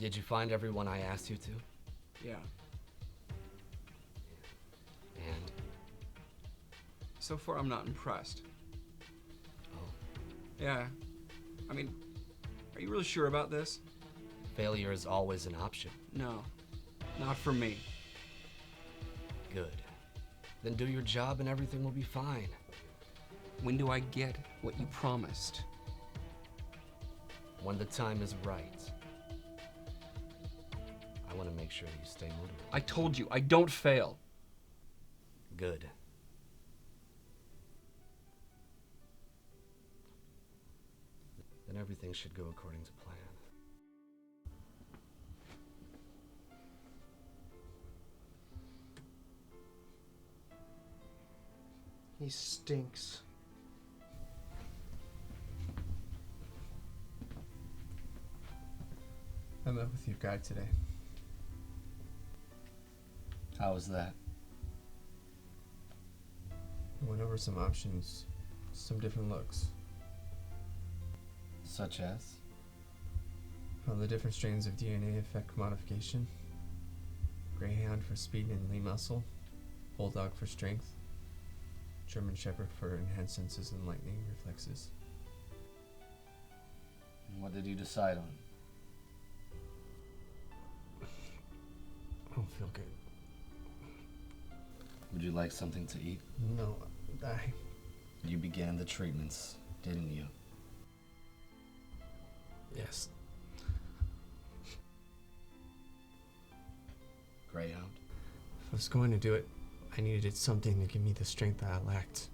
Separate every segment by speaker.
Speaker 1: Did you find everyone I asked you to?
Speaker 2: Yeah.
Speaker 1: And?
Speaker 2: So far, I'm not impressed.
Speaker 1: Oh.
Speaker 2: Yeah. I mean, are you really sure about this?
Speaker 1: Failure is always an option.
Speaker 2: No. Not for me.
Speaker 1: Good. Then do your job and everything will be fine.
Speaker 2: When do I get what you promised?
Speaker 1: When the time is right. I want to make sure that you stay motivated.
Speaker 2: I told you, I don't fail.
Speaker 1: Good. Then everything should go according to plan.
Speaker 3: He stinks.
Speaker 4: I met with your guy today.
Speaker 1: How was that?
Speaker 4: We went over some options, some different looks.
Speaker 1: Such as?
Speaker 4: How the different strains of DNA affect modification. Greyhound for speed and lean muscle. Bulldog for strength. German Shepherd for enhanced senses and lightning reflexes.
Speaker 1: And what did you decide on?
Speaker 4: I don't feel good.
Speaker 1: Would you like something to eat?
Speaker 4: No,
Speaker 1: You began the treatments, didn't you?
Speaker 4: Yes.
Speaker 1: Greyhound?
Speaker 4: If I was going to do it, I needed something to give me the strength that I lacked.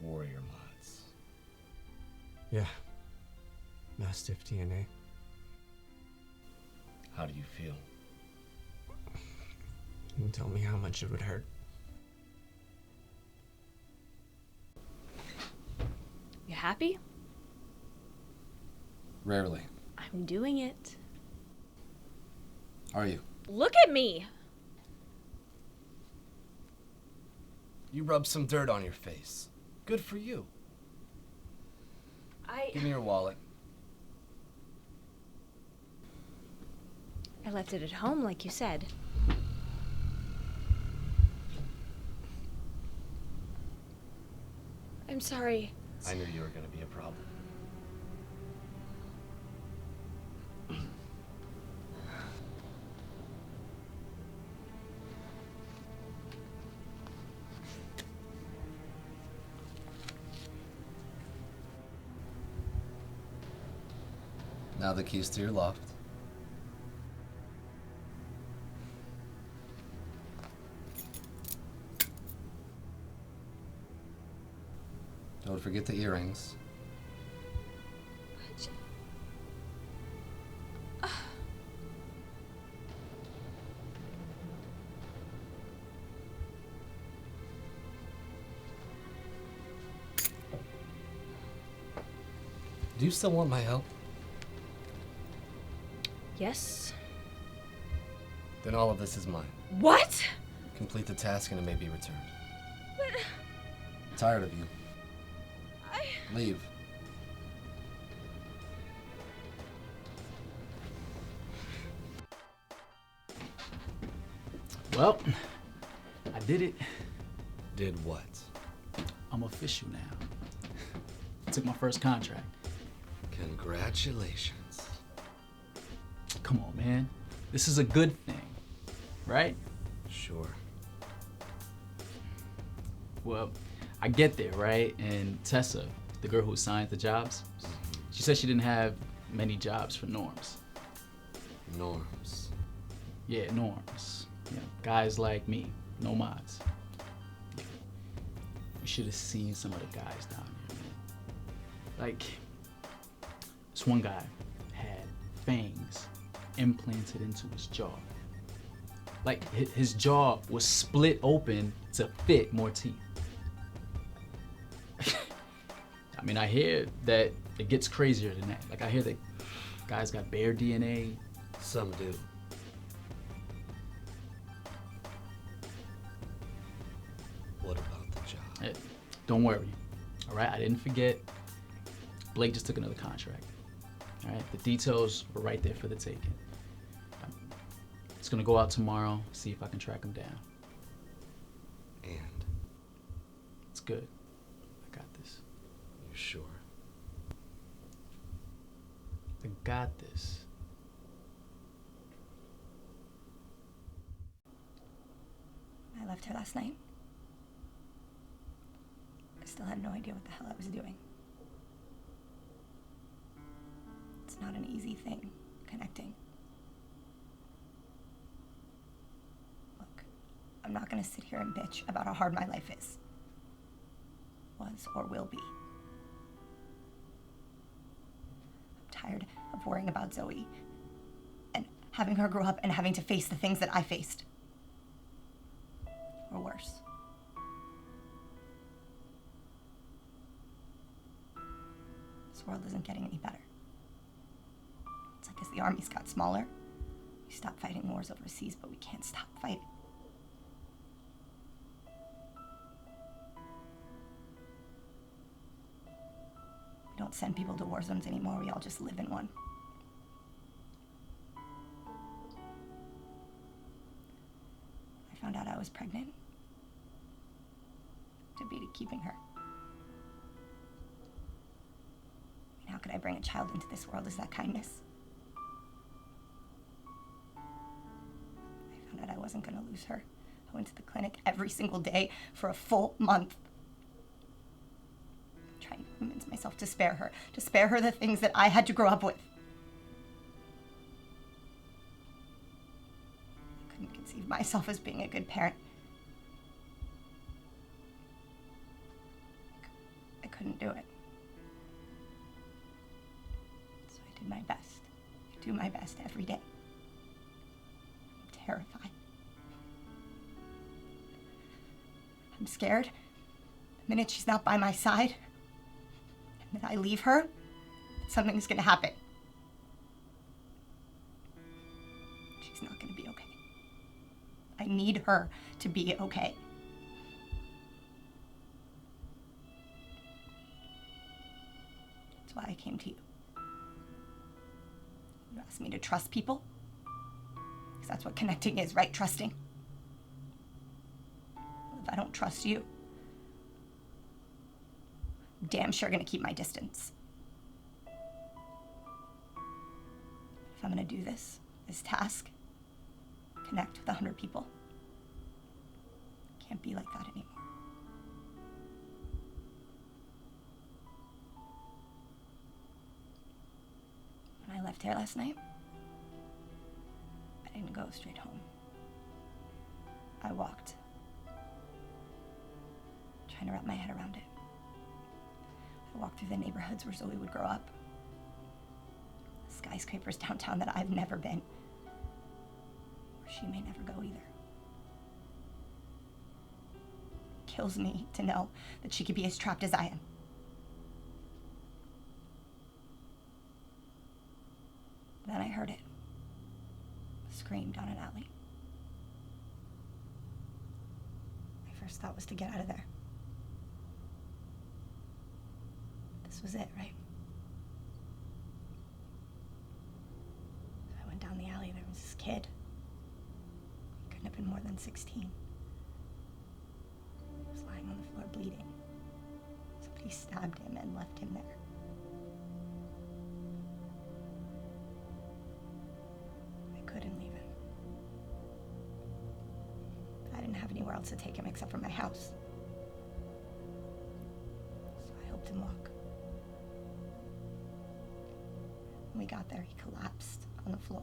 Speaker 1: Warrior mods.
Speaker 4: Yeah. Mastiff DNA.
Speaker 1: How do you feel?
Speaker 4: You can tell me how much it would hurt.
Speaker 5: You happy?
Speaker 1: Rarely.
Speaker 5: I'm doing it.
Speaker 1: Are you?
Speaker 5: Look at me!
Speaker 1: You rubbed some dirt on your face. Good for you. Give me your wallet.
Speaker 5: I left it at home, like you said. I'm sorry.
Speaker 1: I knew you were going to be a problem. Now the keys to your loft. Don't forget the earrings. Do you still want my help?
Speaker 5: Yes?
Speaker 1: Then all of this is mine.
Speaker 5: What?
Speaker 1: Complete the task and it may be returned.
Speaker 5: But
Speaker 1: I'm tired of you. Leave.
Speaker 6: Well, I did it.
Speaker 1: Did what?
Speaker 6: I'm official now. Took my first contract.
Speaker 1: Congratulations.
Speaker 6: Come on, man. This is a good thing, right?
Speaker 1: Sure.
Speaker 6: Well, I get there, right? And Tessa, the girl who assigned the jobs, she said she didn't have many jobs for norms.
Speaker 1: Norms.
Speaker 6: Yeah, norms. You know, guys like me, no mods. Yeah. You should have seen some of the guys down here, man. Like, this one guy had fangs implanted into his jaw. Like, his jaw was split open to fit more teeth. I mean, I hear that it gets crazier than that. Like, I hear that guys got bear DNA.
Speaker 1: Some do. What about the job?
Speaker 6: Hey, don't worry, all right? I didn't forget. Blake just took another contract. All right, the details were right there for the taking. It's gonna go out tomorrow. See if I can track him down.
Speaker 1: And
Speaker 6: It's good. I got this.
Speaker 1: you sure?
Speaker 6: I got this.
Speaker 7: I left her last night. I still had no idea what the hell I was doing. It's not an easy thing, connecting. Look, I'm not gonna sit here and bitch about how hard my life is. Was or will be. I'm tired of worrying about Zoe and having her grow up and having to face the things that I faced. Or worse. This world isn't getting any better. It's like as the armies got smaller, we stopped fighting wars overseas, but we can't stop fighting. We don't send people to war zones anymore, we all just live in one. I found out I was pregnant. Debated keeping her. I mean, how could I bring a child into this world? Is that kindness? I found out I wasn't gonna lose her. I went to the clinic every single day for a full month. Trying to convince myself to spare her the things that I had to grow up with. I couldn't conceive myself as being a good parent. I couldn't do it. So I did my best. I do my best every day. I'm terrified. I'm scared. The minute she's not by my side, and that I leave her, something's gonna happen. She's not gonna be okay. I need her to be okay. That's why I came to you. You asked me to trust people, because that's what connecting is, right? Trusting. Well, if I don't trust you, I'm damn sure gonna keep my distance. If I'm gonna do this task, connect with 100 people, can't be like that anymore. When I left here last night, I didn't go straight home. I walked, trying to wrap my head around it. I walked through the neighborhoods where Zoe would grow up. Skyscrapers downtown that I've never been, where she may never go either. It kills me to know that she could be as trapped as I am. Then I heard it. A scream down an alley. My first thought was to get out of there. This was it, right? So I went down the alley. There was this kid. He couldn't have been more than 16. He was lying on the floor bleeding. Somebody stabbed him and left him there. Couldn't leave him. I didn't have anywhere else to take him except for my house. So I helped him walk. When we got there, he collapsed on the floor.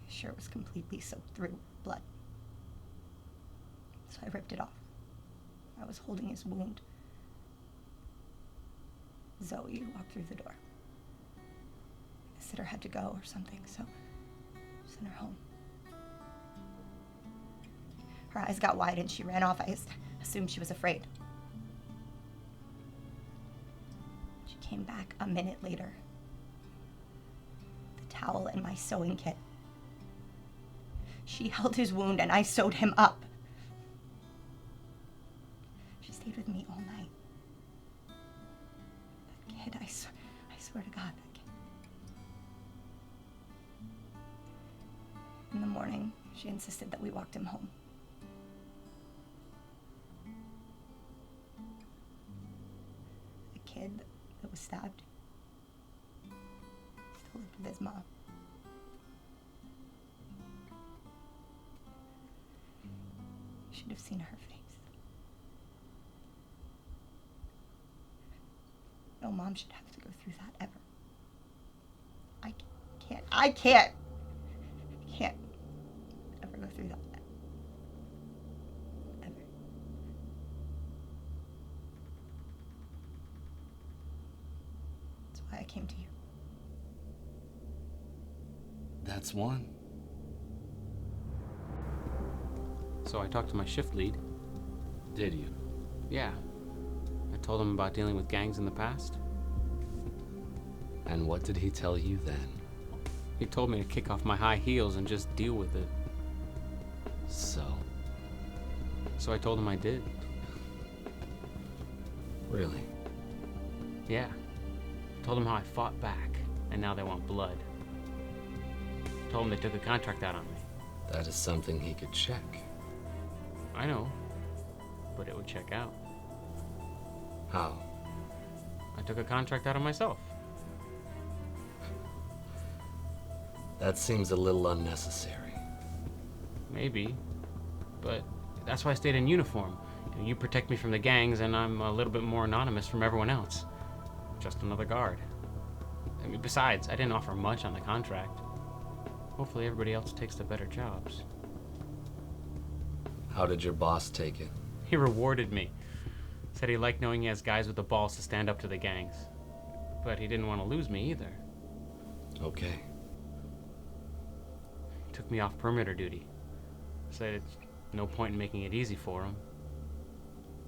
Speaker 7: His shirt was completely soaked through with blood. So I ripped it off. I was holding his wound. Zoe walked through the door. The sitter had to go or something, so I sent her home. Her eyes got wide and she ran off. I assumed she was afraid. She came back a minute later. The towel and my sewing kit. She held his wound and I sewed him up. She stayed with me all night. That kid, I swear to God, I can't. In the morning, she insisted that we walked him home. The kid that was stabbed still lived with his mom. You should have seen her face. No mom should have to go through that ever. I can't ever go through that. Ever. That's why I came to you.
Speaker 1: That's one.
Speaker 8: So I talked to my shift lead.
Speaker 1: Did you?
Speaker 8: Yeah. I told him about dealing with gangs in the past.
Speaker 1: And what did he tell you then?
Speaker 8: He told me to kick off my high heels and just deal with it.
Speaker 1: So
Speaker 8: I told him I did.
Speaker 1: Really?
Speaker 8: Yeah. Told him how I fought back, and now they want blood. Told him they took a contract out on me.
Speaker 1: That is something he could check.
Speaker 8: I know, but it would check out.
Speaker 1: How?
Speaker 8: I took a contract out on myself.
Speaker 1: That seems a little unnecessary.
Speaker 8: Maybe, but that's why I stayed in uniform. You protect me from the gangs, and I'm a little bit more anonymous from everyone else. Just another guard. I mean, besides, I didn't offer much on the contract. Hopefully everybody else takes the better jobs.
Speaker 1: How did your boss take it?
Speaker 8: He rewarded me. Said he liked knowing he has guys with the balls to stand up to the gangs. But he didn't want to lose me either.
Speaker 1: Okay.
Speaker 8: He took me off perimeter duty. Said it's no point in making it easy for him.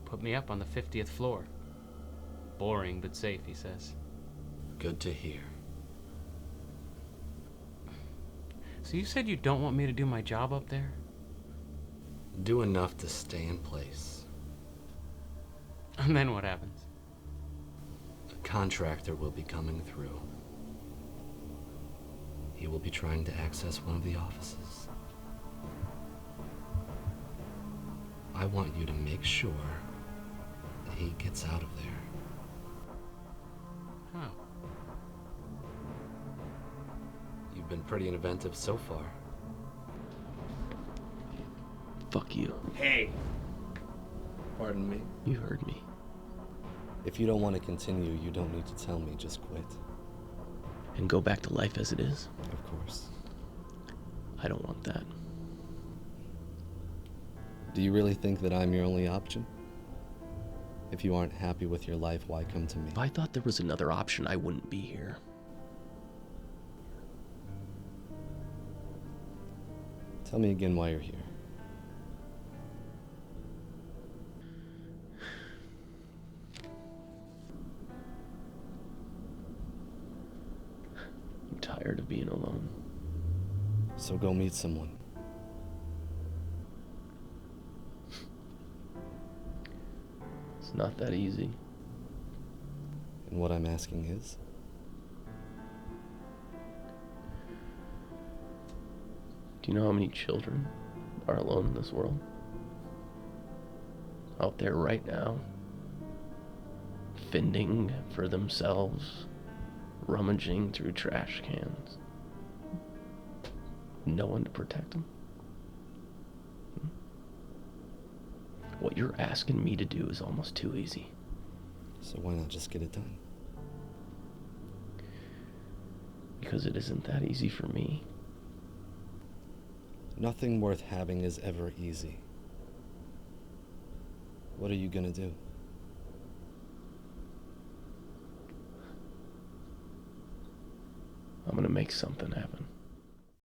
Speaker 8: Put me up on the 50th floor. Boring but safe, he says.
Speaker 1: Good to hear.
Speaker 8: So you said you don't want me to do my job up there?
Speaker 1: Do enough to stay in place.
Speaker 8: And then what happens?
Speaker 1: A contractor will be coming through. He will be trying to access one of the offices. I want you to make sure that he gets out of there.
Speaker 8: How?
Speaker 1: You've been pretty inventive so far.
Speaker 9: Fuck you.
Speaker 1: Hey! Pardon me?
Speaker 9: You heard me.
Speaker 1: If you don't want to continue, you don't need to tell me, just quit.
Speaker 9: And go back to life as it is?
Speaker 1: Of course.
Speaker 9: I don't want that.
Speaker 1: Do you really think that I'm your only option? If you aren't happy with your life, why come to me?
Speaker 9: If I thought there was another option, I wouldn't be here.
Speaker 1: Tell me again why you're here.
Speaker 9: I'm tired of being alone.
Speaker 1: So go meet someone.
Speaker 9: It's not that easy.
Speaker 1: And what I'm asking is?
Speaker 9: Do you know how many children are alone in this world? Out there right now, fending for themselves, rummaging through trash cans. No one to protect them. What you're asking me to do is almost too easy.
Speaker 1: So why not just get it done?
Speaker 9: Because it isn't that easy for me.
Speaker 1: Nothing worth having is ever easy. What are you gonna do?
Speaker 9: I'm gonna make something happen.